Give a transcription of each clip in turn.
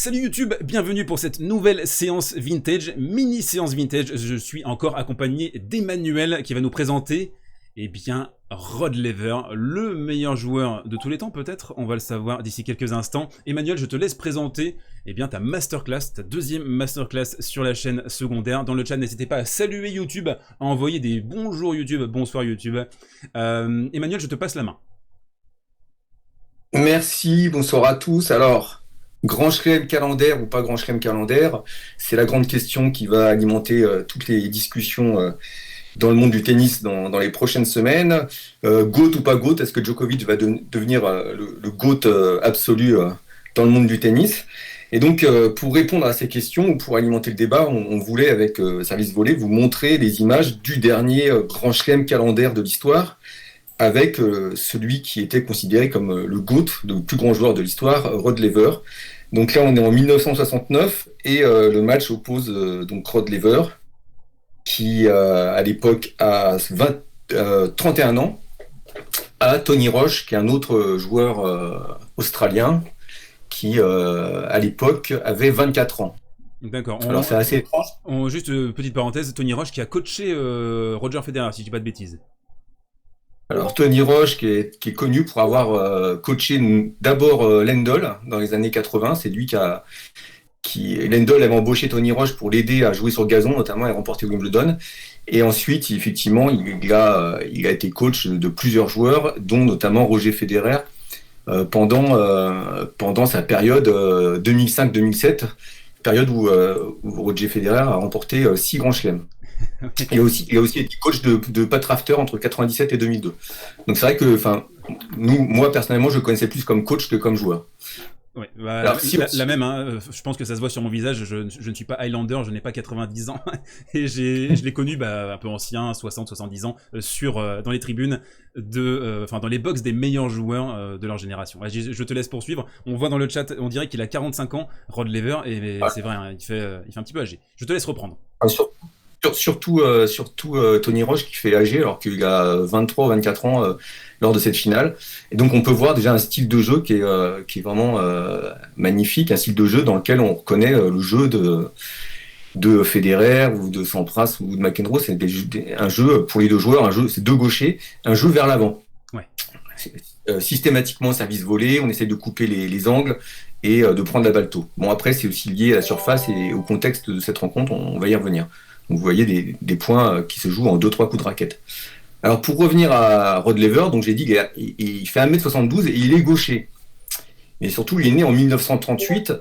Salut YouTube, bienvenue pour cette nouvelle séance vintage, mini séance vintage. Je suis encore accompagné d'Emmanuel qui va nous présenter, Rod Laver, le meilleur joueur de tous les temps peut-être. On va le savoir d'ici quelques instants. Emmanuel, je te laisse présenter ta masterclass, ta deuxième masterclass sur la chaîne secondaire. Dans le chat, n'hésitez pas à saluer YouTube, à envoyer des bonjour YouTube, bonsoir YouTube. Emmanuel, je te passe la main. Merci, bonsoir à tous. Alors, grand chelem calendaire ou pas grand chelem calendaire, c'est la grande question qui va alimenter toutes les discussions dans le monde du tennis dans les prochaines semaines. GOAT ou pas GOAT, est-ce que Djokovic va devenir le GOAT absolu dans le monde du tennis? Et donc, pour répondre à ces questions ou pour alimenter le débat, on voulait, avec Service Volley, vous montrer les images du dernier grand chelem calendaire de l'histoire, avec celui qui était considéré comme le GOAT, le plus grand joueur de l'histoire, Rod Laver. Donc là, on est en 1969, et le match oppose donc Rod Laver, qui à l'époque a 31 ans, à Tony Roche, qui est un autre joueur australien, qui à l'époque avait 24 ans. D'accord. Alors c'est assez étrange. Juste petite parenthèse, Tony Roche qui a coaché Roger Federer, si je dis pas de bêtises. Alors Tony Roche, qui est connu pour avoir coaché d'abord Lendl dans les années 80, c'est lui Lendl avait embauché Tony Roche pour l'aider à jouer sur gazon, notamment et remporter Wimbledon. Et ensuite, effectivement, il a été coach de plusieurs joueurs, dont notamment Roger Federer, pendant sa période 2005-2007, période où Roger Federer a remporté 6 grands chelems. Il a aussi été coach de Pat Rafter entre 97 et 2002. Donc c'est vrai que, moi personnellement, je le connaissais plus comme coach que comme joueur. Ouais, alors, la même, hein, je pense que ça se voit sur mon visage, je ne suis pas Highlander, je n'ai pas 90 ans, et je l'ai connu un peu ancien, 60-70 ans, dans les tribunes, dans les box des meilleurs joueurs de leur génération. Ouais, je te laisse poursuivre, on voit dans le chat, on dirait qu'il a 45 ans, Rod Laver, et c'est vrai, hein, il fait un petit peu âgé. Je te laisse reprendre. Surtout Tony Roche qui fait âgé alors qu'il a 23 ou 24 ans lors de cette finale. Et donc on peut voir déjà un style de jeu qui est vraiment magnifique, un style de jeu dans lequel on reconnaît le jeu de Federer ou de Sampras ou de McEnroe. C'est un jeu pour les deux joueurs, c'est deux gauchers, un jeu vers l'avant. Ouais. Systématiquement service volé, on essaie de couper les angles et de prendre la balle tôt. Bon, après c'est aussi lié à la surface et au contexte de cette rencontre, on va y revenir. Donc vous voyez des points qui se jouent en 2-3 coups de raquette. Alors pour revenir à Rod Laver, donc j'ai dit qu'il fait 1m72 et il est gaucher. Mais surtout il est né en 1938.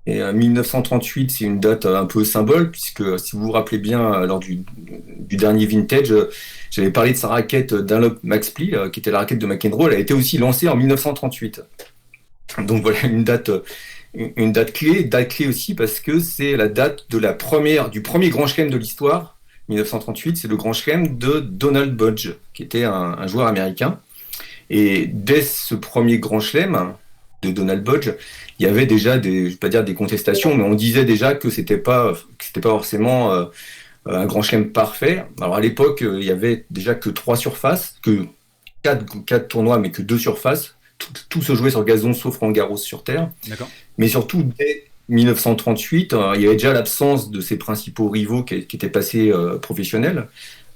Et 1938 c'est une date un peu symbole, puisque si vous vous rappelez bien lors du dernier vintage, j'avais parlé de sa raquette Dunlop Max Pli, qui était la raquette de McEnroe, elle a été aussi lancée en 1938. Donc voilà une date clé aussi parce que c'est la date du premier grand chelem de l'histoire, 1938, c'est le grand chelem de Donald Budge, qui était un joueur américain. Et dès ce premier grand chelem de Donald Budge, il y avait déjà je vais pas dire des contestations, mais on disait déjà que c'était pas forcément un grand chelem parfait. Alors à l'époque, il y avait déjà que 3 surfaces, que 4 tournois, mais que 2 surfaces. Tout se jouait sur gazon sauf Roland Garros sur terre. D'accord. Mais surtout, dès 1938, il y avait déjà l'absence de ses principaux rivaux qui étaient passés professionnels,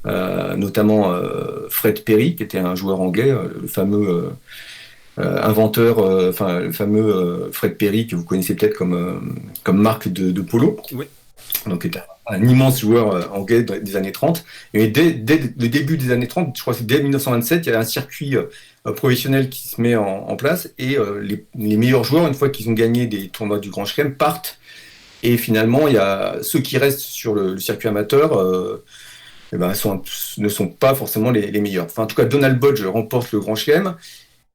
notamment Fred Perry, qui était un joueur anglais, le fameux inventeur, le fameux Fred Perry, que vous connaissez peut-être comme marque de polo. Oui. Donc, était un immense joueur anglais des années 30. Et dès le début des années 30, je crois que c'est dès 1927, il y a un circuit professionnel qui se met en place et les meilleurs joueurs, une fois qu'ils ont gagné des tournois du Grand Chelem, partent. Et finalement, il y a ceux qui restent sur le circuit amateur ne sont pas forcément les meilleurs. Enfin, en tout cas, Donald Budge remporte le Grand Chelem.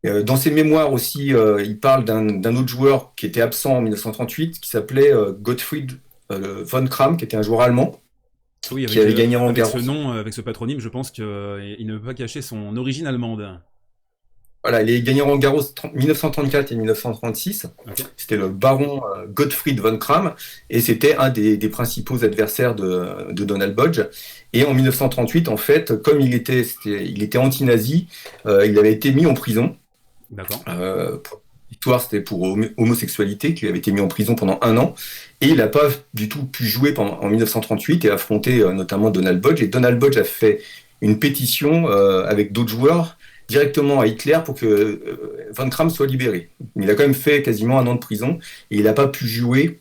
Dans ses mémoires aussi, il parle d'un autre joueur qui était absent en 1938, qui s'appelait Gottfried von Kram, qui était un joueur allemand. Oui, qui avait gagné Roland Garros. Avec ce nom, avec ce patronyme, je pense qu'il ne peut pas cacher son origine allemande. Voilà, il a gagné Roland Garros 1934 et 1936. Okay. C'était le baron Gottfried von Kram et c'était un des principaux adversaires de Donald Budge. Et en 1938, en fait, comme il était anti-nazi, il avait été mis en prison. D'accord. histoire, c'était pour homosexualité, qu'il avait été mis en prison pendant 1 an, et il n'a pas du tout pu jouer en 1938 et affronter notamment Donald Budge. Et Donald Budge a fait une pétition avec d'autres joueurs directement à Hitler pour que Von Kram soit libéré. Il a quand même fait quasiment 1 an de prison, et il n'a pas pu jouer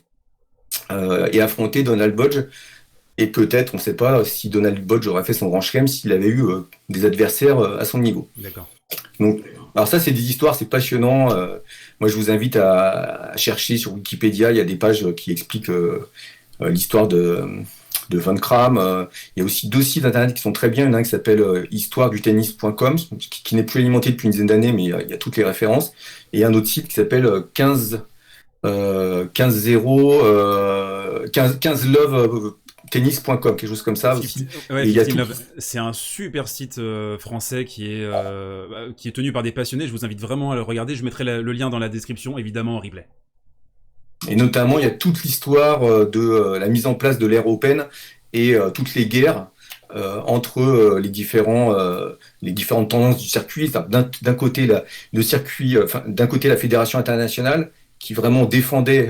et affronter Donald Budge. Et peut-être, on ne sait pas si Donald Budge aurait fait son grand chelem s'il avait eu des adversaires à son niveau. D'accord. Donc, alors ça, c'est des histoires, c'est passionnant. Moi, je vous invite à chercher sur Wikipédia. Il y a des pages qui expliquent l'histoire de Von Kram. Il y a aussi 2 sites internet qui sont très bien. Il y en a un qui s'appelle histoiredutennis.com, qui n'est plus alimenté depuis une dizaine d'années, mais il y a toutes les références. Et un autre site qui s'appelle 15 love tennis.com, quelque chose comme ça aussi. Ouais, c'est un super site français qui est tenu par des passionnés. Je vous invite vraiment à le regarder. Je mettrai le lien dans la description, évidemment en replay. Et notamment, il y a toute l'histoire de la mise en place de l'ère open et toutes les guerres entre les différentes tendances du circuit. D'un côté, le circuit, d'un côté la fédération internationale qui vraiment défendait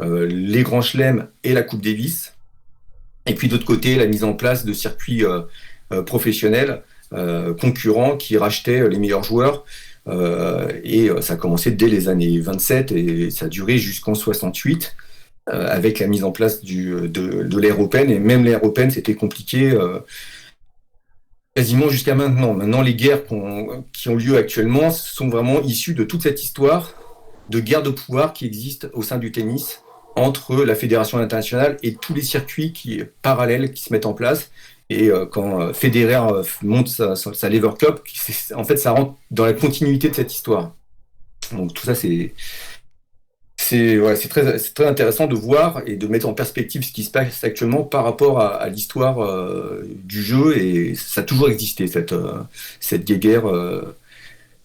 les grands chelems et la Coupe Davis. Et puis d'autre côté, la mise en place de circuits professionnels concurrents qui rachetaient les meilleurs joueurs. Et ça a commencé dès les années 27 et ça a duré jusqu'en 68 avec la mise en place de l'ère open. Et même l'ère open, c'était compliqué quasiment jusqu'à maintenant. Maintenant, les guerres qui ont lieu actuellement sont vraiment issues de toute cette histoire de guerre de pouvoir qui existe au sein du tennis entre la fédération internationale et tous les circuits parallèles qui se mettent en place. Et quand Federer monte sa Lever Cup, en fait, ça rentre dans la continuité de cette histoire. Donc tout ça, c'est très intéressant de voir et de mettre en perspective ce qui se passe actuellement par rapport à l'histoire du jeu. Et ça a toujours existé, cette guéguerre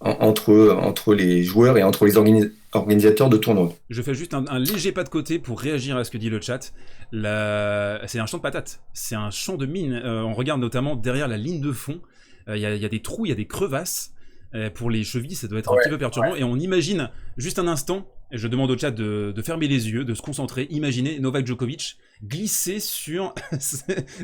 entre les joueurs et entre les organisateurs de tournois. Je fais juste un léger pas de côté pour réagir à ce que dit le chat. C'est un champ de patates, c'est un champ de mine. On regarde notamment derrière la ligne de fond, il y a des trous, il y a des crevasses. Pour les chevilles, ça doit être un petit peu perturbant. Et on imagine, juste un instant, et je demande au chat de fermer les yeux, de se concentrer. Imaginez Novak Djokovic glisser sur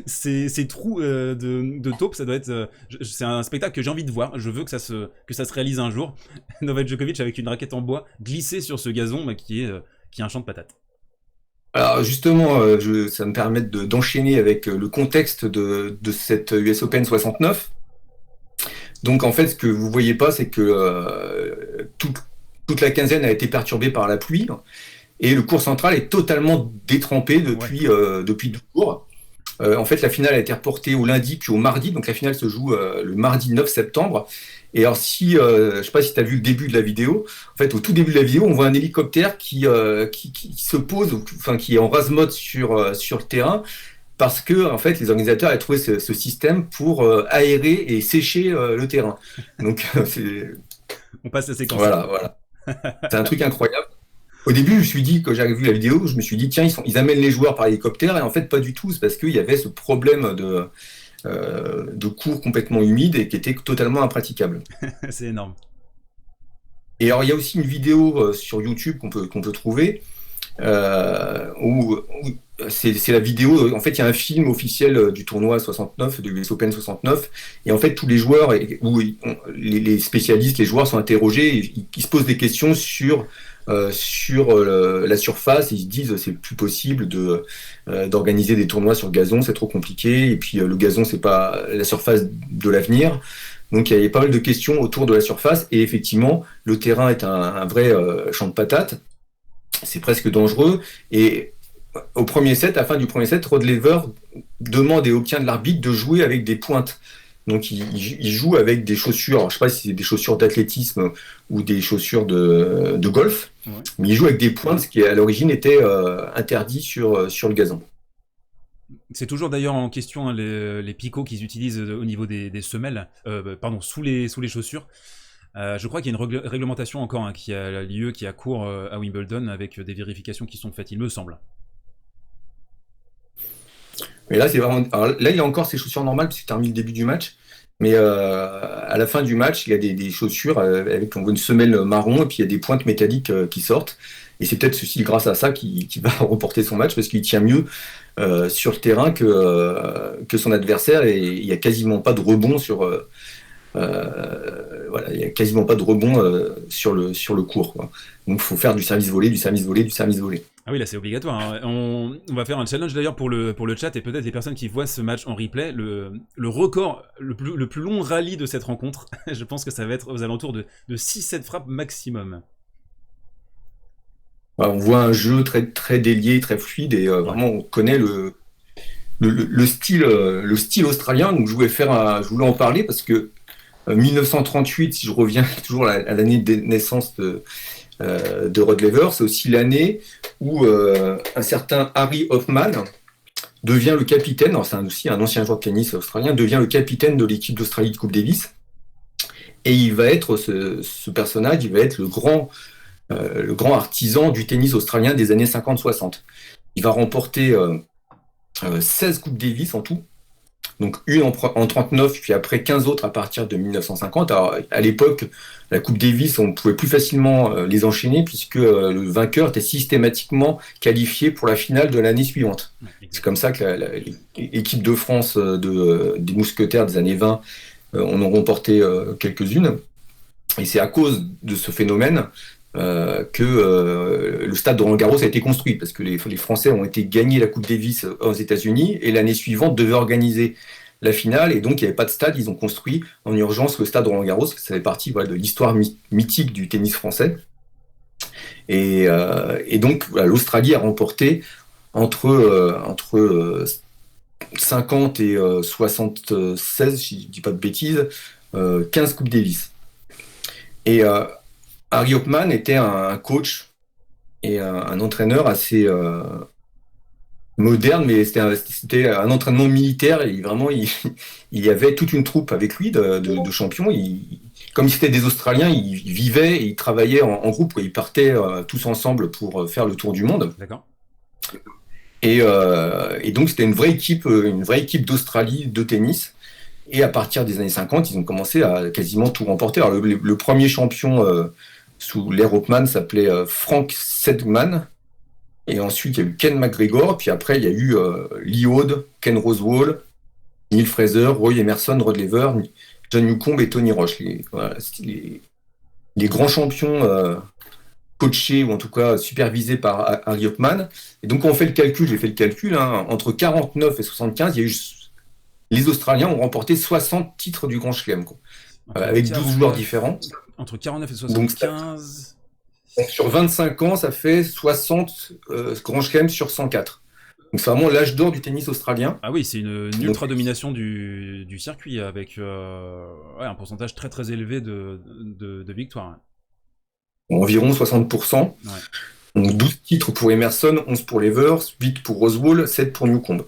ces trous de taupe. Ça doit être, c'est un spectacle que j'ai envie de voir. Je veux que ça se réalise un jour. Novak Djokovic avec une raquette en bois glisser sur ce gazon qui est un champ de patates. Alors justement, ça me permet d'enchaîner avec le contexte de cette US Open 69. Donc en fait, ce que vous voyez pas, c'est que toute la quinzaine a été perturbée par la pluie et le court central est totalement détrempé depuis 2 jours. En fait, la finale a été reportée au lundi puis au mardi. Donc la finale se joue le mardi 9 septembre. Et alors je sais pas si tu as vu le début de la vidéo. En fait, au tout début de la vidéo, on voit un hélicoptère qui se pose, enfin qui est en rase mode sur le terrain. Parce que en fait, les organisateurs avaient trouvé ce système pour aérer et sécher le terrain. Donc, on passe à séquence. Voilà. C'est un truc incroyable. Au début, je me suis dit, quand j'ai vu la vidéo, je me suis dit, tiens, ils amènent les joueurs par hélicoptère. Et en fait, pas du tout. C'est parce qu'il y avait ce problème de cours complètement humide et qui était totalement impraticable. C'est énorme. Et alors, il y a aussi une vidéo sur YouTube qu'on peut trouver où c'est la vidéo. En fait, il y a un film officiel du tournoi 69, du US Open 69, et en fait, tous les joueurs, les spécialistes, les joueurs sont interrogés, et ils se posent des questions sur la surface, et ils se disent c'est plus possible d'organiser des tournois sur gazon, c'est trop compliqué, et puis le gazon, c'est pas la surface de l'avenir. Donc il y avait pas mal de questions autour de la surface, et effectivement, le terrain est un vrai champ de patates. C'est presque dangereux, et au premier set, à la fin du premier set, Rod Laver demande et obtient de l'arbitre de jouer avec des pointes. Donc il joue avec des chaussures, alors, je ne sais pas si c'est des chaussures d'athlétisme ou des chaussures de golf, mais il joue avec des pointes, ce qui à l'origine était interdit sur le gazon. C'est toujours d'ailleurs en question hein, les picots qu'ils utilisent au niveau des semelles, sous les chaussures. Je crois qu'il y a une réglementation encore hein, qui a lieu, qui a cours à Wimbledon avec des vérifications qui sont faites, il me semble. Mais là, c'est vraiment. Alors, là, il a encore ses chaussures normales parce qu'il termine le début du match. Mais à la fin du match, il y a des chaussures avec on voit une semelle marron et puis il y a des pointes métalliques qui sortent. Et c'est peut-être aussi grâce à ça qu'il va remporter son match parce qu'il tient mieux sur le terrain que son adversaire et il n'y a quasiment pas de rebond voilà, il y a quasiment pas de rebond sur le court, quoi. Donc il faut faire du service volé, du service volé, du service volé. Ah oui, là c'est obligatoire, hein. On va faire un challenge d'ailleurs pour le chat et peut-être les personnes qui voient ce match en replay. Le record, le plus long rallye de cette rencontre, je pense que ça va être aux alentours de 6-7 frappes maximum. Voilà, on voit un jeu très, très délié, très fluide et vraiment on connaît le style australien. Donc je voulais en parler parce que 1938, si je reviens toujours à l'année de naissance de Rod Laver, c'est aussi l'année où un certain Harry Hoffman devient le capitaine, alors c'est aussi un ancien joueur de tennis australien, devient le capitaine de l'équipe d'Australie de Coupe Davis. Et il va être ce personnage, il va être le grand artisan du tennis australien des années 50-60. Il va remporter 16 Coupes Davis en tout. Donc une en 39, puis après 15 autres à partir de 1950. Alors à l'époque, la Coupe Davis, on pouvait plus facilement les enchaîner puisque le vainqueur était systématiquement qualifié pour la finale de l'année suivante. C'est comme ça que l'équipe de France des Mousquetaires des années 20 en ont remporté quelques-unes. Et c'est à cause de ce phénomène que le stade de Roland-Garros a été construit, parce que les Français ont été gagnés la Coupe Davis aux États-Unis et l'année suivante devaient organiser la finale, et donc il n'y avait pas de stade, ils ont construit en urgence le stade de Roland-Garros, ça fait partie de l'histoire mythique du tennis français. Et donc voilà, l'Australie a remporté entre 50 et 76, si je ne dis pas de bêtises, 15 Coupes Davis. Et Harry Hoffman était un coach et un entraîneur assez moderne, mais c'était un entraînement militaire et vraiment il y avait toute une troupe avec lui de champions. Comme c'était des Australiens, ils vivaient et ils travaillaient en groupe, quoi. Ils partaient tous ensemble pour faire le tour du monde. D'accord. Et donc c'était une vraie équipe d'Australie de tennis. Et à partir des années 50, ils ont commencé à quasiment tout remporter. Alors le premier champion sous l'ère Hoffman s'appelait Frank Sedgman. Et ensuite, il y a eu Ken McGregor. Puis après, il y a eu Lee Aude, Ken Rosewall, Neil Fraser, Roy Emerson, Rod Laver, John Newcombe et Tony Roche. Les grands champions coachés ou en tout cas supervisés par Harry Hoffman. Et donc, quand on fait le calcul, j'ai fait le calcul, hein, entre 49 et 75, il y a eu les Australiens ont remporté 60 titres du Grand Chelem, avec 12 joueurs différents. Entre 49 et 75... Donc, sur 25 ans, ça fait 60 Grand Chelem sur 104. Donc c'est vraiment l'âge d'or du tennis australien. Ah oui, c'est une ultra domination du circuit avec un pourcentage très très élevé de victoires. Environ 60%. Ouais. Donc 12 titres pour Emerson, 11 pour Laver, 8 pour Rosewall, 7 pour Newcombe.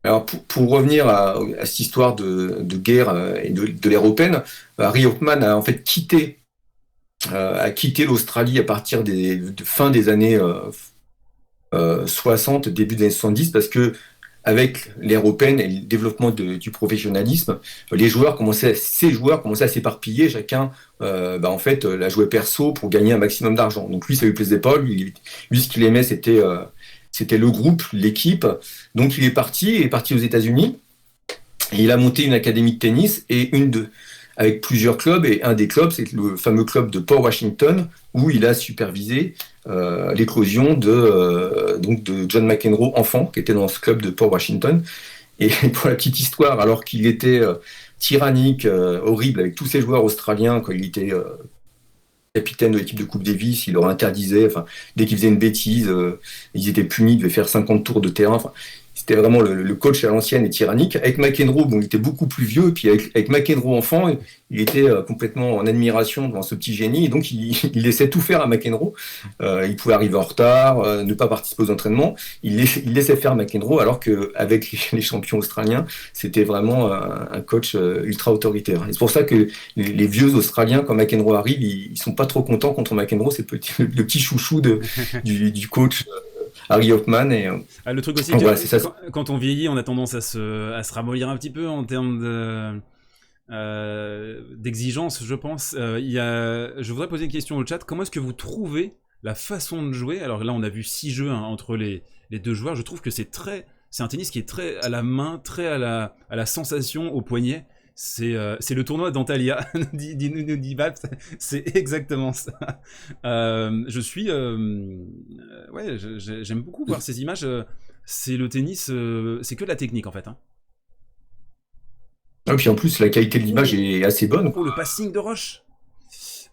Alors pour revenir à cette histoire de guerre et de l'ère européenne, Harry Hoffman a en fait quitté l'Australie à partir de fin des années 60, début des années 70, parce que avec l'ère européenne et le développement du professionnalisme, ces joueurs commençaient à s'éparpiller, chacun en fait la jouait perso pour gagner un maximum d'argent. Donc lui, ça lui plaisait pas, lui ce qu'il aimait c'était le groupe, l'équipe. Donc il est parti aux États-Unis et il a monté une académie de tennis avec plusieurs clubs, et un des clubs, c'est le fameux club de Port Washington, où il a supervisé l'éclosion de John McEnroe, enfant, qui était dans ce club de Port Washington. Et pour la petite histoire, alors qu'il était tyrannique, horrible, avec tous ces joueurs australiens, quand il était capitaine de l'équipe de Coupe Davis, il leur interdisait, dès qu'ils faisaient une bêtise, ils étaient punis, ils devaient faire 50 tours de terrain. C'était vraiment le coach à l'ancienne et tyrannique. Avec McEnroe, il était beaucoup plus vieux, et puis avec McEnroe enfant, il était complètement en admiration devant ce petit génie, et donc il laissait tout faire à McEnroe. Il pouvait arriver en retard, ne pas participer aux entraînements. Il laissait faire McEnroe, alors qu'avec les champions australiens, c'était vraiment un coach ultra autoritaire. Et c'est pour ça que les vieux Australiens, quand McEnroe arrive, ils sont pas trop contents contre McEnroe, c'est le petit chouchou du coach Harry Hoffman. Et le truc aussi, quand on vieillit, on a tendance à se ramollir un petit peu en termes d'exigence, je pense. Je voudrais poser une question au chat. Comment est-ce que vous trouvez la façon de jouer? Alors là, on a vu 6 jeux entre les deux joueurs. Je trouve que c'est un tennis qui est très à la main, très à la sensation, au poignet. C'est le tournoi d'Antalya, nous dit Babs. C'est exactement ça. J'aime beaucoup voir ces images. C'est le tennis, c'est que de la technique en fait. Hein. Et puis en plus, la qualité de l'image est assez bonne. Oh, le passing de Roche.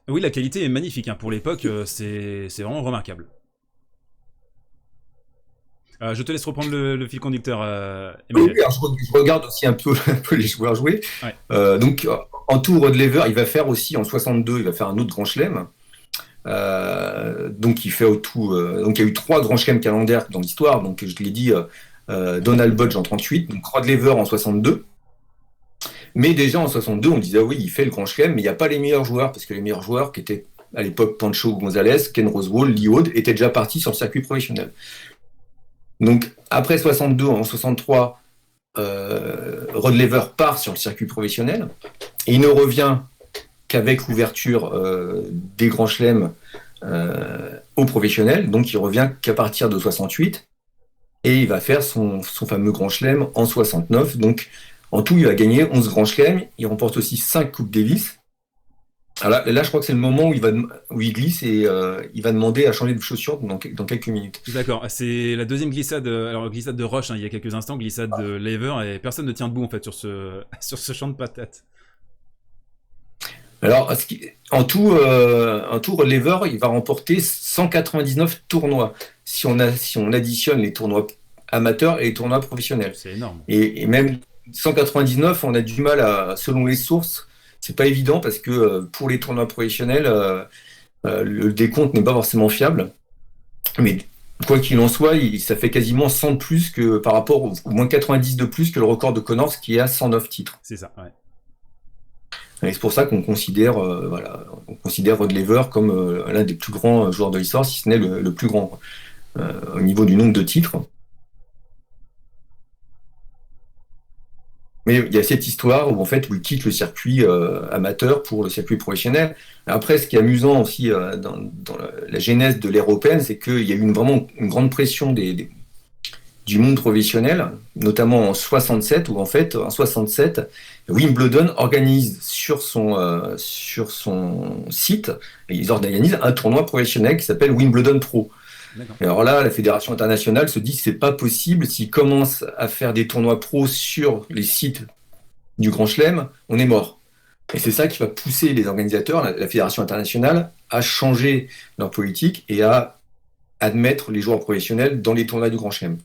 Oui, la qualité est magnifique. Hein. Pour l'époque, c'est vraiment remarquable. Je te laisse reprendre le fil conducteur, Emmanuel. Oui, alors je regarde aussi un peu les joueurs jouer. Ouais. Donc, en tout, Rod Laver, il va faire aussi, en 62, il va faire un autre grand chelem. Donc, il fait au tout. Donc, il y a eu 3 grands chelems calendaires dans l'histoire. Donc, je te l'ai dit, Donald Budge en 38, donc Rod Laver en 62. Mais déjà en 62, on disait oui, il fait le grand chelem, mais il n'y a pas les meilleurs joueurs, parce que les meilleurs joueurs qui étaient à l'époque Pancho Gonzalez, Ken Rosewall, Lee Aude, étaient déjà partis sur le circuit professionnel. Donc après 62, en 63, Rod Laver part sur le circuit professionnel et il ne revient qu'avec l'ouverture des grands chelems aux professionnels. Donc il revient qu'à partir de 68 et il va faire son fameux grand chelem en 69. Donc en tout, il va gagner 11 grands chelems. Il remporte aussi 5 Coupes Davis. Alors là, je crois que c'est le moment où il glisse et il va demander à changer de chaussures dans quelques minutes. D'accord, c'est la deuxième glissade. Alors glissade de Roche, hein, il y a quelques instants, glissade de Laver, et personne ne tient debout en fait sur ce champ de patates. Alors en tout, Rod Laver, il va remporter 199 tournois si on additionne les tournois amateurs et les tournois professionnels. C'est énorme. Et même 199, on a du mal selon les sources. C'est pas évident parce que pour les tournois professionnels, le décompte n'est pas forcément fiable. Mais quoi qu'il en soit, ça fait quasiment 100 de plus que par rapport au moins 90 de plus que le record de Connors qui est à 109 titres. C'est ça, ouais. Et c'est pour ça qu'on considère, on considère Rod Laver comme l'un des plus grands joueurs de l'histoire, si ce n'est le plus grand au niveau du nombre de titres. Mais il y a cette histoire où il quitte le circuit amateur pour le circuit professionnel. Après, ce qui est amusant aussi dans la genèse de l'ère européenne, c'est qu'il y a eu vraiment une grande pression du monde professionnel, notamment en 67, où en 67, Wimbledon organise sur son site, ils organisent un tournoi professionnel qui s'appelle Wimbledon Pro. Et alors là, la Fédération internationale se dit que c'est pas possible s'ils commencent à faire des tournois pro sur les sites du Grand Chelem, on est mort. Et c'est ça qui va pousser les organisateurs, la Fédération internationale, à changer leur politique et à admettre les joueurs professionnels dans les tournois du Grand Chelem.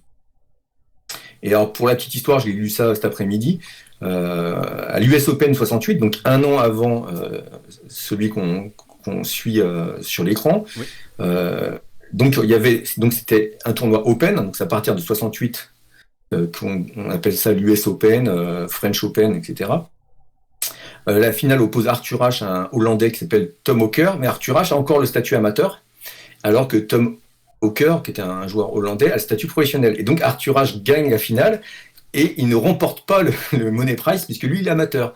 Et alors pour la petite histoire, j'ai lu ça cet après-midi, à l'US Open 68, donc un an avant celui qu'on suit sur l'écran. Oui. Donc c'était un tournoi Open, donc c'est à partir de 68 qu'on appelle ça l'US Open, French Open, etc. La finale oppose Arthur Ashe à un Hollandais qui s'appelle Tom Hawker, mais Arthur Ashe a encore le statut amateur, alors que Tom Hawker, qui était un joueur hollandais, a le statut professionnel. Et donc Arthur Ashe gagne la finale et il ne remporte pas le Money Prize puisque lui il est amateur.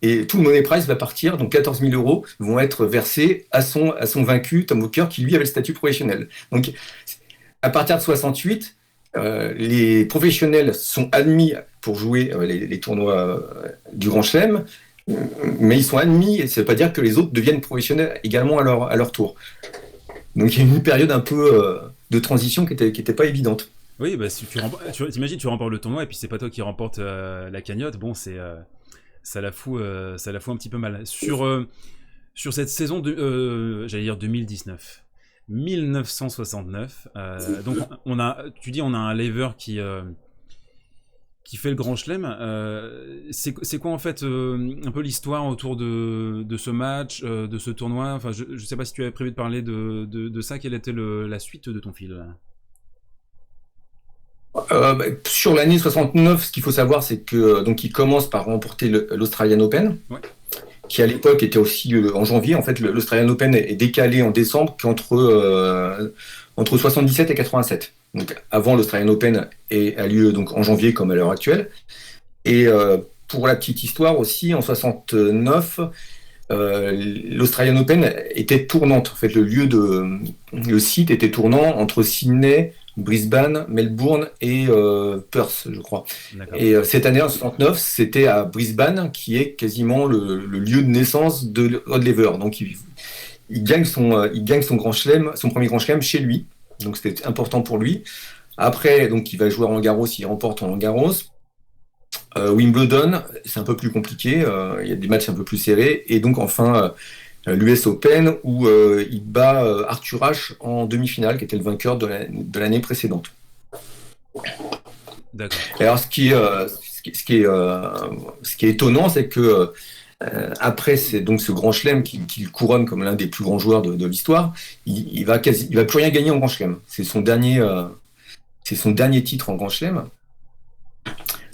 Et tout le Money Prize va partir, donc 14 000 € vont être versés à son vaincu, Tom Hawker, qui lui avait le statut professionnel. Donc, à partir de 68, les professionnels sont admis pour jouer les tournois du Grand Chelem, mais ils sont admis, et ça ne veut pas dire que les autres deviennent professionnels également à leur tour. Donc, il y a une période un peu de transition qui était pas évidente. Oui, bah, si t'imagines, tu remportes le tournoi, et puis c'est pas toi qui remporte la cagnotte, bon, c'est... Ça la fout un petit peu mal. Sur cette saison j'allais dire 2019, 1969. Donc on a un Laver qui fait le Grand Chelem. C'est quoi en fait un peu l'histoire autour de ce match, de ce tournoi. Enfin, je sais pas si tu avais prévu de parler de ça. Quelle était la suite de ton fil? Sur l'année 69, ce qu'il faut savoir, c'est que donc il commence par remporter l'Australian Open, ouais, qui à l'époque était aussi en janvier. En fait, l'Australian Open est décalé en décembre entre 77 et 87. Donc avant l'Australian Open a lieu donc en janvier comme à l'heure actuelle. Et pour la petite histoire aussi, en 69, l'Australian Open était tournante. En fait, le site était tournant entre Sydney, Brisbane, Melbourne et Perth, je crois. Et cette année, en 69, c'était à Brisbane, qui est quasiment le lieu de naissance de Rod Laver. Donc, il gagne son grand chelem, son premier grand chelem chez lui. Donc, c'était important pour lui. Après, donc, il va jouer à Roland-Garros, il remporte Roland-Garros. Wimbledon, c'est un peu plus compliqué, il y a des matchs un peu plus serrés, et donc enfin l'US Open où il bat Arthur Ashe en demi-finale, qui était le vainqueur de l'année précédente. D'accord. Alors ce qui est étonnant, c'est que après c'est donc ce grand chelem qui le couronne comme l'un des plus grands joueurs de l'histoire, il va plus rien gagner en grand chelem. C'est son dernier titre en grand chelem.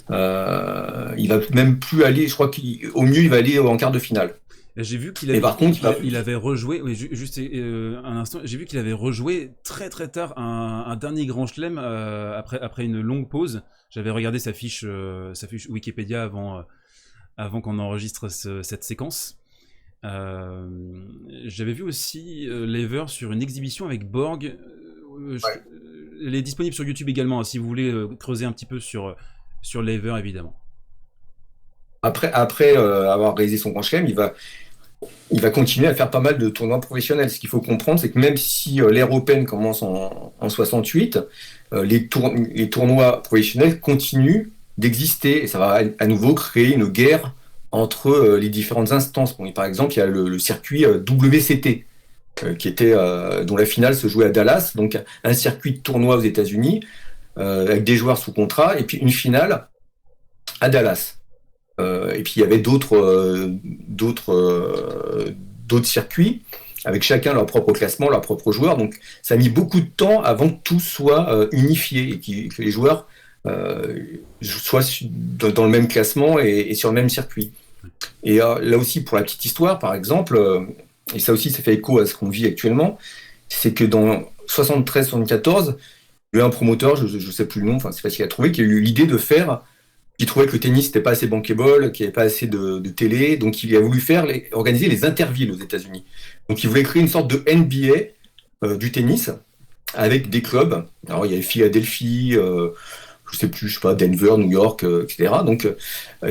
Il va même plus aller, je crois qu'au mieux il va aller en quart de finale. J'ai vu qu'il avait rejoué, oui, juste un instant, j'ai vu qu'il avait rejoué très très tard un dernier grand chelem après une longue pause. J'avais regardé sa fiche Wikipédia avant qu'on enregistre cette séquence. J'avais vu aussi Laver sur une exhibition avec Borg. Elle est disponible sur YouTube également, hein, si vous voulez creuser un petit peu sur Laver, évidemment. Après avoir réalisé son grand chelem, il va continuer à faire pas mal de tournois professionnels. Ce qu'il faut comprendre, c'est que même si l'ère Open commence en 68, les tournois professionnels continuent d'exister. Et ça va à nouveau créer une guerre entre les différentes instances. Bon, par exemple, il y a le circuit WCT, dont la finale se jouait à Dallas, donc un circuit de tournoi aux États-Unis, avec des joueurs sous contrat, et puis une finale à Dallas. Et puis il y avait d'autres circuits, avec chacun leur propre classement, leurs propres joueurs. Donc ça a mis beaucoup de temps avant que tout soit unifié, et que les joueurs soient dans le même classement et sur le même circuit. Et là aussi, pour la petite histoire, par exemple, et ça aussi ça fait écho à ce qu'on vit actuellement, c'est que dans 73-74, il y a eu un promoteur, je ne sais plus le nom, enfin c'est facile à trouver, qui a eu l'idée de faire, qui trouvait que le tennis n'était pas assez bankable, qu'il n'y avait pas assez de télé, donc il a voulu organiser les intervilles aux États-Unis. Donc il voulait créer une sorte de NBA du tennis avec des clubs. Alors il y avait Philadelphie, je sais pas, Denver, New York, etc. Donc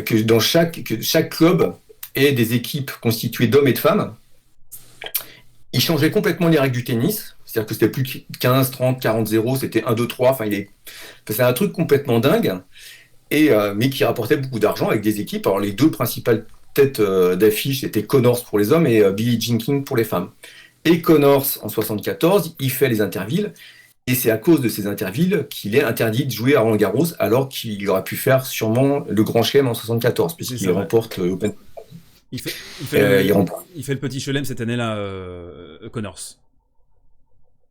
que chaque club ait des équipes constituées d'hommes et de femmes. Il changeait complètement les règles du tennis. C'est-à-dire que c'était plus 15, 30, 40, 0, c'était 1, 2, 3. Enfin, c'est un truc complètement dingue, mais qui rapportait beaucoup d'argent avec des équipes. Alors, les deux principales têtes d'affiche, c'était Connors pour les hommes et Billie Jean King pour les femmes. Et Connors, en 74, il fait les intervilles. Et c'est à cause de ces intervilles qu'il est interdit de jouer à Roland-Garros, alors qu'il aurait pu faire sûrement le Grand Chelem en 74, puisqu'il remporte l'Open. Il fait le petit chelem cette année-là, Connors.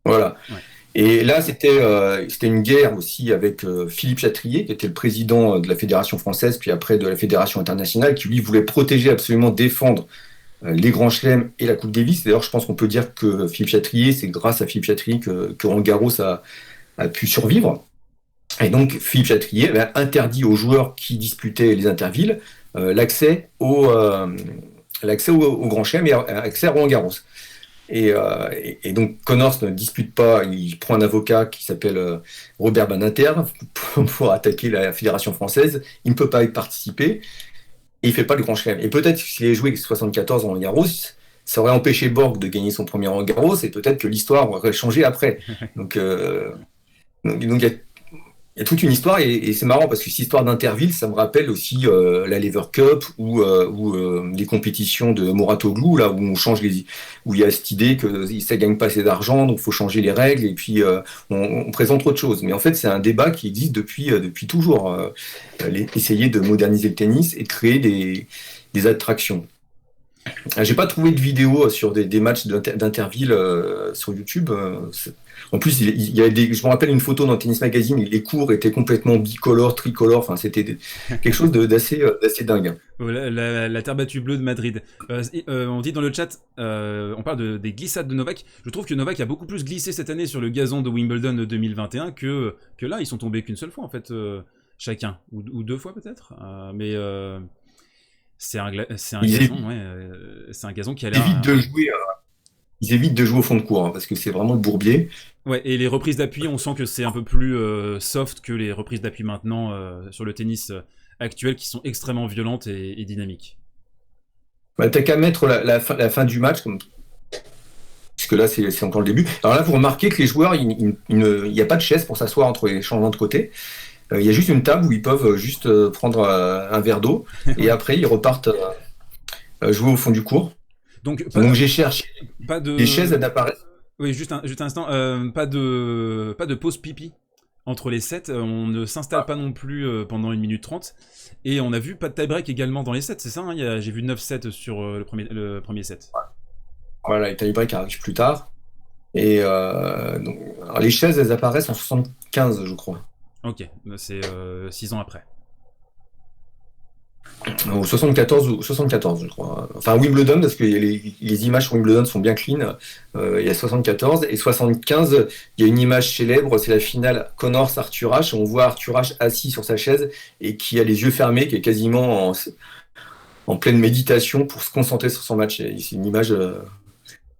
Voilà. Ouais. Et là, c'était une guerre aussi avec Philippe Chatrier, qui était le président de la Fédération française, puis après de la Fédération internationale, qui lui voulait protéger, absolument défendre les grands chelems et la Coupe Davis. D'ailleurs, je pense qu'on peut dire que Philippe Chatrier, c'est grâce à Philippe Chatrier que Roland Garros a pu survivre. Et donc, Philippe Chatrier avait interdit aux joueurs qui disputaient les intervilles l'accès au Grand Chelem et l'accès à Roland Garros. Et donc Connors ne dispute pas, il prend un avocat qui s'appelle Robert Badinter pour attaquer la Fédération française. Il ne peut pas y participer et il ne fait pas le Grand Chelem. Et peut-être s'il avait joué avec 74 Roland Garros, ça aurait empêché Borg de gagner son premier Roland Garros et peut-être que l'histoire aurait changé après. Donc il y a toute une histoire et c'est marrant parce que cette histoire d'Interville, ça me rappelle aussi la Lever Cup ou les compétitions de Mouratoglou, là où on change où il y a cette idée que ça gagne pas assez d'argent, donc il faut changer les règles et puis on présente autre chose. Mais en fait, c'est un débat qui existe depuis toujours. Essayer de moderniser le tennis et de créer des attractions. J'ai pas trouvé de vidéo sur des matchs d'Interville sur YouTube. En plus, il y a je me rappelle une photo dans Tennis Magazine, les cours étaient complètement bicolores, tricolores, enfin c'était quelque chose d'assez dingue. La terre battue bleue de Madrid. On dit dans le chat, on parle des glissades de Novak. Je trouve que Novak a beaucoup plus glissé cette année sur le gazon de Wimbledon 2021 que là, ils sont tombés qu'une seule fois en fait, chacun, ou deux fois peut-être. Mais C'est un Ils gazon, évitent, ouais. C'est un gazon qui a ils l'air. évitent de jouer, ils évitent de jouer au fond de cours, hein, parce que c'est vraiment le bourbier. Ouais, et les reprises d'appui, on sent que c'est un peu plus soft que les reprises d'appui maintenant sur le tennis actuel, qui sont extrêmement violentes et dynamiques. Bah, t'as qu'à mettre la fin du match, puisque là c'est encore le début. Alors là, vous remarquez que les joueurs, il n'y a pas de chaise pour s'asseoir entre les changements de côté. Il y a juste une table où ils peuvent juste prendre un verre d'eau et Ouais. après ils repartent jouer au fond du cours. Donc, Donc j'ai cherché pas des chaises de. d'apparaître. Oui, juste un instant. Pas de pause pipi entre les sets. On ne s'installe pas non plus pendant 1 minute 30. Et on a vu pas de tie-break également dans les sets, c'est ça, hein. J'ai vu 9 sets sur le premier set. Voilà, les tie-break arrivent plus tard. Et donc, alors, les chaises, elles apparaissent en 75, je crois. Ok, c'est 6 ans après. Ou 74, je crois. Enfin, Wimbledon, parce que les images sur Wimbledon sont bien clean. Il y a 74 et 75, il y a une image célèbre, c'est la finale Connors-Arthur Ashe. On voit Arthur Ashe assis sur sa chaise et qui a les yeux fermés, qui est quasiment en pleine méditation pour se concentrer sur son match. Et c'est une image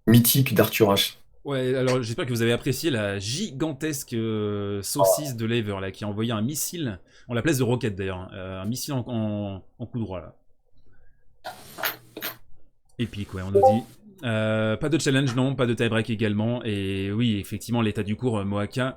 mythique d'Arthur Ashe. Ouais, alors j'espère que vous avez apprécié la gigantesque saucisse de Lever là, qui a envoyé un missile, on l'appelle de roquette d'ailleurs, hein, un missile en coup droit là. Épique, ouais, on nous dit. Pas de challenge, non, pas de tie-break également, et oui, effectivement, l'état du cours Moaka,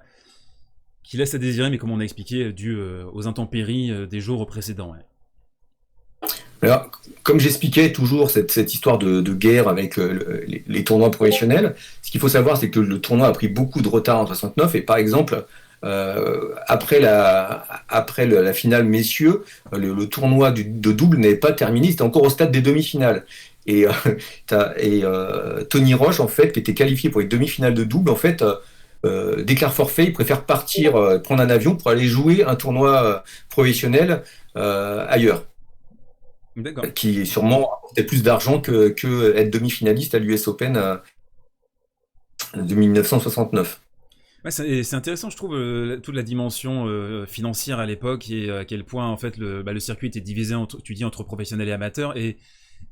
qui laisse à désirer, mais comme on a expliqué, dû aux intempéries des jours précédents. Ouais. Alors, comme j'expliquais toujours cette histoire de guerre avec les tournois professionnels, ce qu'il faut savoir, c'est que le tournoi a pris beaucoup de retard en 69 et par exemple, après la finale messieurs, le tournoi de double n'avait pas terminé, c'était encore au stade des demi-finales. Et, Tony Roche, en fait, qui était qualifié pour les demi-finales de double, en fait, déclare forfait, il préfère partir, prendre un avion pour aller jouer un tournoi professionnel ailleurs, D'accord. qui sûrement apportait plus d'argent que être demi-finaliste à l'US Open de 1969. Ouais, c'est intéressant, je trouve, toute la dimension financière à l'époque et à quel point en fait le circuit était divisé entre, tu dis, entre professionnels et amateurs et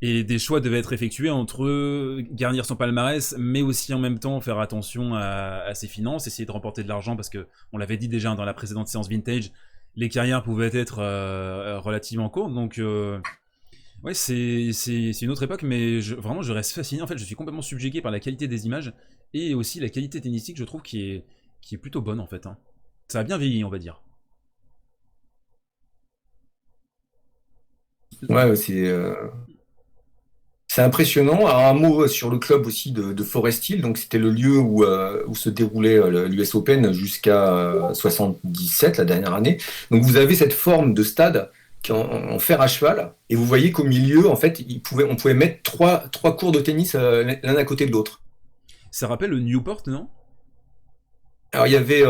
des choix devaient être effectués entre garnir son palmarès, mais aussi en même temps faire attention à ses finances, essayer de remporter de l'argent parce que on l'avait dit déjà dans la précédente séance vintage, les carrières pouvaient être relativement courtes, donc ouais, c'est une autre époque, mais vraiment je reste fasciné. En fait, je suis complètement subjugué par la qualité des images et aussi la qualité tennistique, je trouve, qui est plutôt bonne en fait, hein. Ça a bien vieilli, on va dire. Ouais, c'est impressionnant. Alors, un mot sur le club aussi de Forest Hill. Donc, c'était le lieu où se déroulait l'US Open jusqu'à 77, la dernière année. Donc, vous avez cette forme de stade qui est en fer à cheval. Et vous voyez qu'au milieu, en fait, on pouvait mettre trois cours de tennis l'un à côté de l'autre. Ça rappelle le Newport, non? Alors, il y avait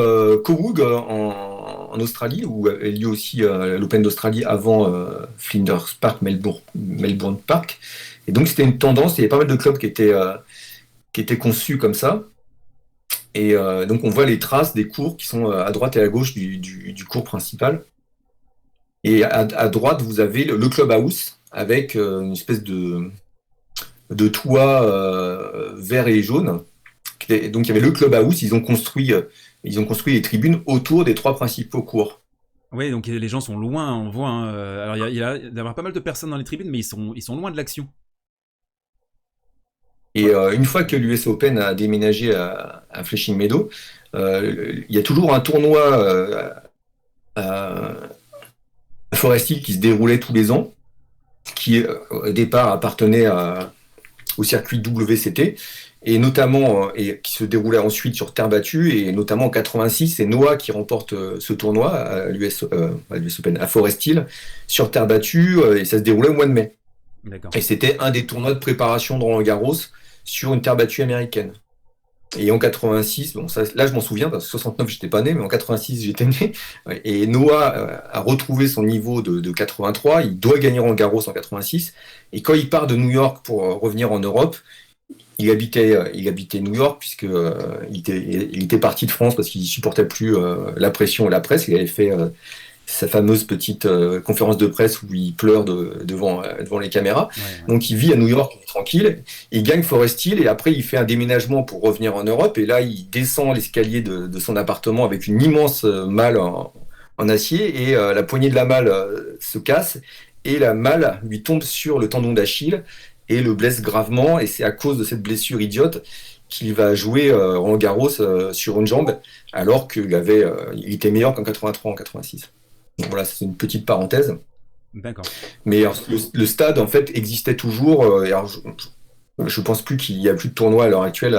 Cowwood en Australie, où a eu lieu aussi l'Open d'Australie avant Flinders Park, Melbourne Park. Et donc, c'était une tendance, il y avait pas mal de clubs qui étaient conçus comme ça. Et donc, on voit les traces des cours qui sont à droite et à gauche du cours principal. Et à droite, vous avez le clubhouse avec une espèce de toit vert et jaune. Donc, il y avait le clubhouse, ils ont construit les tribunes autour des trois principaux cours. Ouais, donc les gens sont loin, on voit, hein. Alors il y a d'avoir pas mal de personnes dans les tribunes, mais ils sont loin de l'action. Et une fois que l'US Open a déménagé à Flushing Meadow, il y a toujours un tournoi à Forest Hill qui se déroulait tous les ans, qui au départ appartenait au circuit WCT, et notamment et qui se déroulait ensuite sur terre battue, et notamment en 86, c'est Noah qui remporte ce tournoi à l'US Open à Forest Hill sur terre battue, et ça se déroulait au mois de mai. D'accord. Et c'était un des tournois de préparation de Roland-Garros sur une terre battue américaine. Et en 86, bon, ça, là je m'en souviens, parce que 69 j'étais pas né, mais en 86 j'étais né. Et Noah a retrouvé son niveau de 83, il doit gagner Roland-Garros en 86. Et quand il part de New York pour revenir en Europe, il habitait New York, puisque il était parti de France parce qu'il supportait plus la pression et la presse. Il avait fait sa fameuse petite conférence de presse où il pleure devant les caméras. Ouais. Donc il vit à New York, il est tranquille, il gagne Forest Hill et après il fait un déménagement pour revenir en Europe et là il descend l'escalier de son appartement avec une immense malle en acier et la poignée de la malle se casse et la malle lui tombe sur le tendon d'Achille et le blesse gravement et c'est à cause de cette blessure idiote qu'il va jouer Roland Garros sur une jambe alors qu'il était meilleur qu'en 83 en 86. Donc voilà, c'est une petite parenthèse. D'accord. Mais le stade, en fait, existait toujours. Et alors, je pense plus qu'il y a plus de tournoi à l'heure actuelle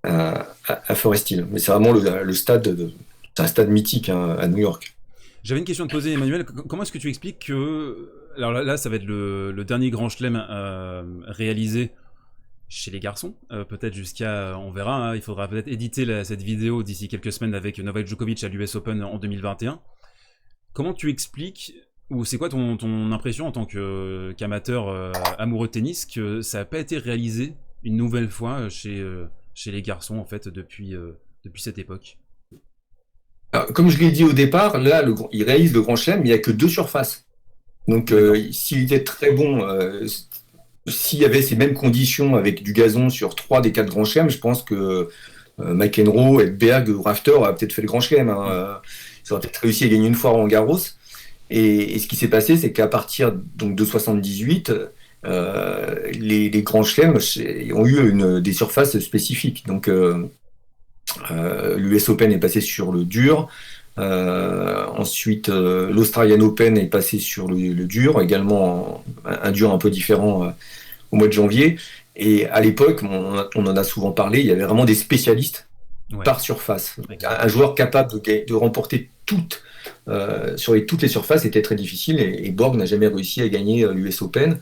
à Forest Hill. Mais c'est vraiment le stade, c'est un stade mythique hein, à New York. J'avais une question à te poser, Emmanuel. Comment est-ce que tu expliques que... Alors là ça va être le dernier grand chelem réalisé chez les garçons, peut-être jusqu'à... On verra, hein, il faudra peut-être éditer cette vidéo d'ici quelques semaines avec Novak Djokovic à l'US Open en 2021. Comment tu expliques, ou c'est quoi ton impression en tant qu'amateur amoureux de tennis, que ça n'a pas été réalisé une nouvelle fois chez les garçons, en fait, depuis cette époque? Alors, comme je l'ai dit au départ, là, il réalise le Grand Chelem, mais il n'y a que 2 surfaces. Donc, s'il était très bon, s'il y avait ces mêmes conditions avec du gazon sur 3 des 4 Grands Chelems, je pense que McEnroe, Edberg ou Rafter auraient peut-être fait le Grand Chelem. Hein. Ils auraient peut-être réussi à gagner une fois Roland Garros. Et ce qui s'est passé, c'est qu'à partir donc, de 78, les Grands Chelems ont eu des surfaces spécifiques. Donc, l'US Open est passé sur le dur. Ensuite, l'Australian Open est passé sur le dur, également un dur un peu différent au mois de janvier. Et à l'époque, on en a souvent parlé, il y avait vraiment des spécialistes par surface. Un joueur capable de remporter toutes les surfaces était très difficile et Borg n'a jamais réussi à gagner l'US Open.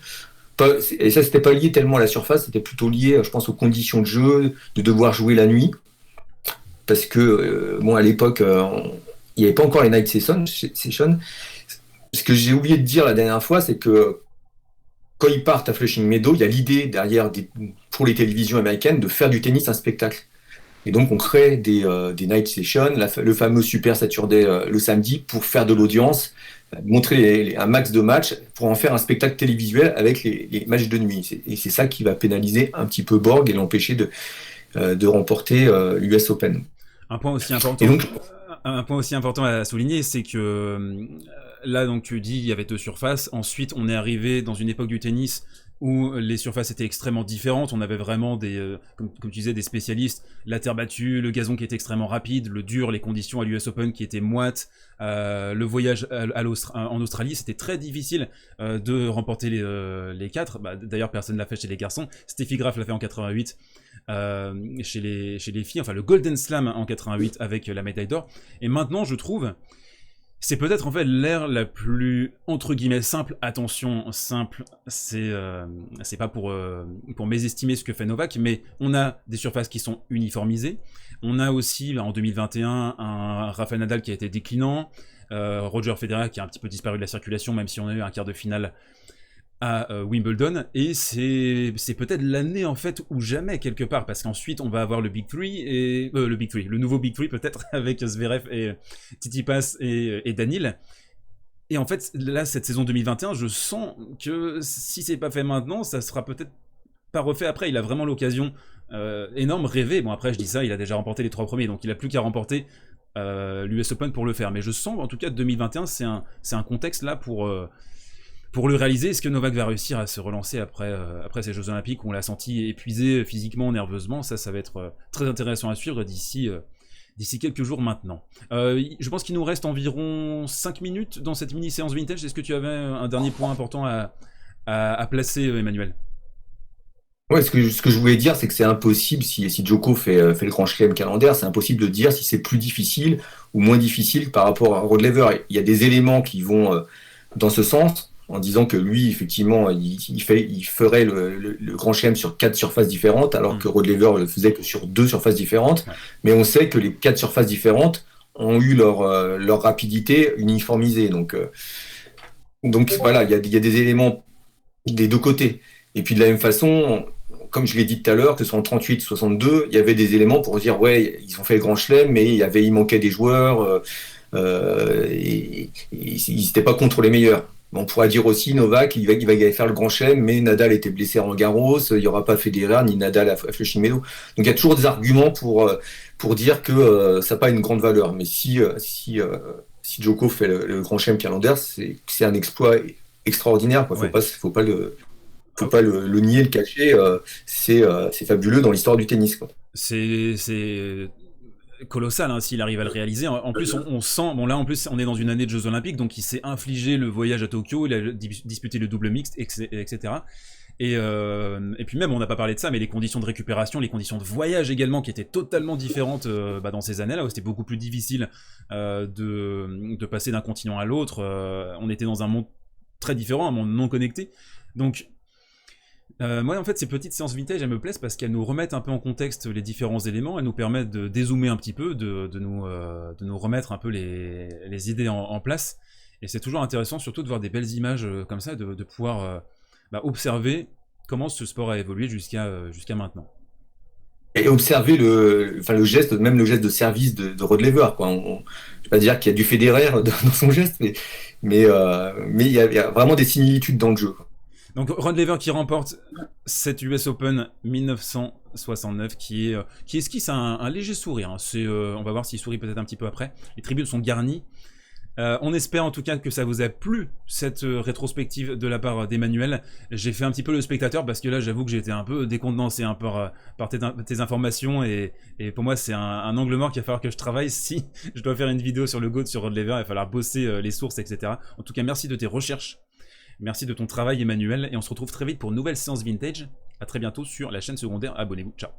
Et ça, c'était pas lié tellement à la surface, c'était plutôt lié, je pense, aux conditions de jeu, de devoir jouer la nuit. Parce que, à l'époque, il n'y avait pas encore les night sessions. Ce que j'ai oublié de dire la dernière fois, c'est que quand ils partent à Flushing Meadow, il y a l'idée derrière, pour les télévisions américaines, de faire du tennis un spectacle. Et donc, on crée des night sessions, le fameux Super Saturday le samedi, pour faire de l'audience, montrer un max de matchs, pour en faire un spectacle télévisuel avec les matchs de nuit. Et c'est ça qui va pénaliser un petit peu Borg et l'empêcher de remporter l'US Open. Un point aussi important à souligner, c'est que là, donc tu dis, il y avait 2 surfaces. Ensuite, on est arrivé dans une époque du tennis où les surfaces étaient extrêmement différentes. On avait vraiment comme tu disais, des spécialistes. La terre battue, le gazon qui était extrêmement rapide, le dur, les conditions à l'US Open qui étaient moites. Le voyage en Australie, c'était très difficile de remporter les 4. D'ailleurs, personne ne l'a fait chez les garçons. Steffi Graf l'a fait en 88. Chez les filles, enfin le Golden Slam en 88 avec la médaille d'or. Et maintenant, je trouve, c'est peut-être en fait l'ère la plus entre guillemets simple. Attention, simple, c'est pas pour mésestimer ce que fait Novak, mais on a des surfaces qui sont uniformisées. On a aussi en 2021 un Rafael Nadal qui a été déclinant, Roger Federer qui a un petit peu disparu de la circulation, même si on a eu un quart de finale à Wimbledon, et c'est peut-être l'année en fait ou jamais quelque part, parce qu'ensuite on va avoir le Big Three et le nouveau Big Three peut-être avec Zverev et Tsitsipas et Daniil. Et en fait là cette saison 2021, je sens que si c'est pas fait maintenant, ça sera peut-être pas refait après. Il a vraiment l'occasion énorme, rêvée. Bon après je dis ça, il a déjà remporté les 3 premiers, donc il a plus qu'à remporter l'US Open pour le faire. Mais je sens en tout cas 2021 c'est un contexte là pour le réaliser. Est-ce que Novak va réussir à se relancer après ces Jeux Olympiques où on l'a senti épuisé physiquement, nerveusement? Ça va être très intéressant à suivre d'ici quelques jours maintenant. Je pense qu'il nous reste environ 5 minutes dans cette mini-séance vintage. Est-ce que tu avais un dernier point important à placer, Emmanuel? Ouais, ce que je voulais dire, c'est que c'est impossible, si Djoko fait le Grand Chelem calendaire, c'est impossible de dire si c'est plus difficile ou moins difficile par rapport à Rod Laver. Il y a des éléments qui vont dans ce sens, en disant que lui, effectivement, il ferait le Grand Chelem sur 4 surfaces différentes, alors que Rod Laver le faisait que sur 2 surfaces différentes. Ouais. Mais on sait que les 4 surfaces différentes ont eu leur rapidité uniformisée. Donc voilà, il y a des éléments des 2 côtés. Et puis de la même façon, comme je l'ai dit tout à l'heure, que ce soit en 38, 62, il y avait des éléments pour dire ouais, ils ont fait le Grand Chelem, mais il manquait des joueurs. et ils n'étaient pas contre les meilleurs. On pourra dire aussi Novak, il va faire le grand chelem, mais Nadal était blessé à Roland-Garros, il n'y aura pas Federer ni Nadal à Flushing Meadows. Donc il y a toujours des arguments pour dire que ça n'a pas une grande valeur. Mais si Djoko fait le grand chelem Pierre-Anders, c'est un exploit extraordinaire. Quoi. Faut pas le nier, le cacher. C'est fabuleux dans l'histoire du tennis. Quoi. C'est colossal hein, s'il arrive à le réaliser. En plus, on sent, bon là en plus on est dans une année de Jeux Olympiques, donc il s'est infligé le voyage à Tokyo, il a disputé le double mixte, etc. Et puis même, on n'a pas parlé de ça, mais les conditions de récupération, les conditions de voyage également, qui étaient totalement différentes dans ces années-là, où c'était beaucoup plus difficile de passer d'un continent à l'autre. On était dans un monde très différent, un monde non connecté. Donc moi en fait ces petites séances vintage elles me plaisent parce qu'elles nous remettent un peu en contexte les différents éléments, elles nous permettent de dézoomer un petit peu, de nous remettre un peu les idées en place, et c'est toujours intéressant surtout de voir des belles images comme ça, de pouvoir observer comment ce sport a évolué jusqu'à maintenant. Et observer le geste, même le geste de service de Rod Laver, quoi. Je ne vais pas dire qu'il y a du Federer dans son geste, mais il y a vraiment des similitudes dans le jeu. Quoi. Donc Rod Laver qui remporte cette US Open 1969, qui esquisse un léger sourire. Hein. On va voir s'il sourit peut-être un petit peu après. Les tribunes sont garnies. On espère en tout cas que ça vous a plu, cette rétrospective de la part d'Emmanuel. J'ai fait un petit peu le spectateur parce que là j'avoue que j'ai été un peu décontenancé par tes informations, et pour moi c'est un angle mort qu'il va falloir que je travaille si je dois faire une vidéo sur le GOAT, sur Rod Laver. Il va falloir bosser les sources, etc. En tout cas merci de tes recherches. Merci de ton travail Emmanuel, et on se retrouve très vite pour une nouvelle séance vintage. A très bientôt sur la chaîne secondaire, abonnez-vous, ciao.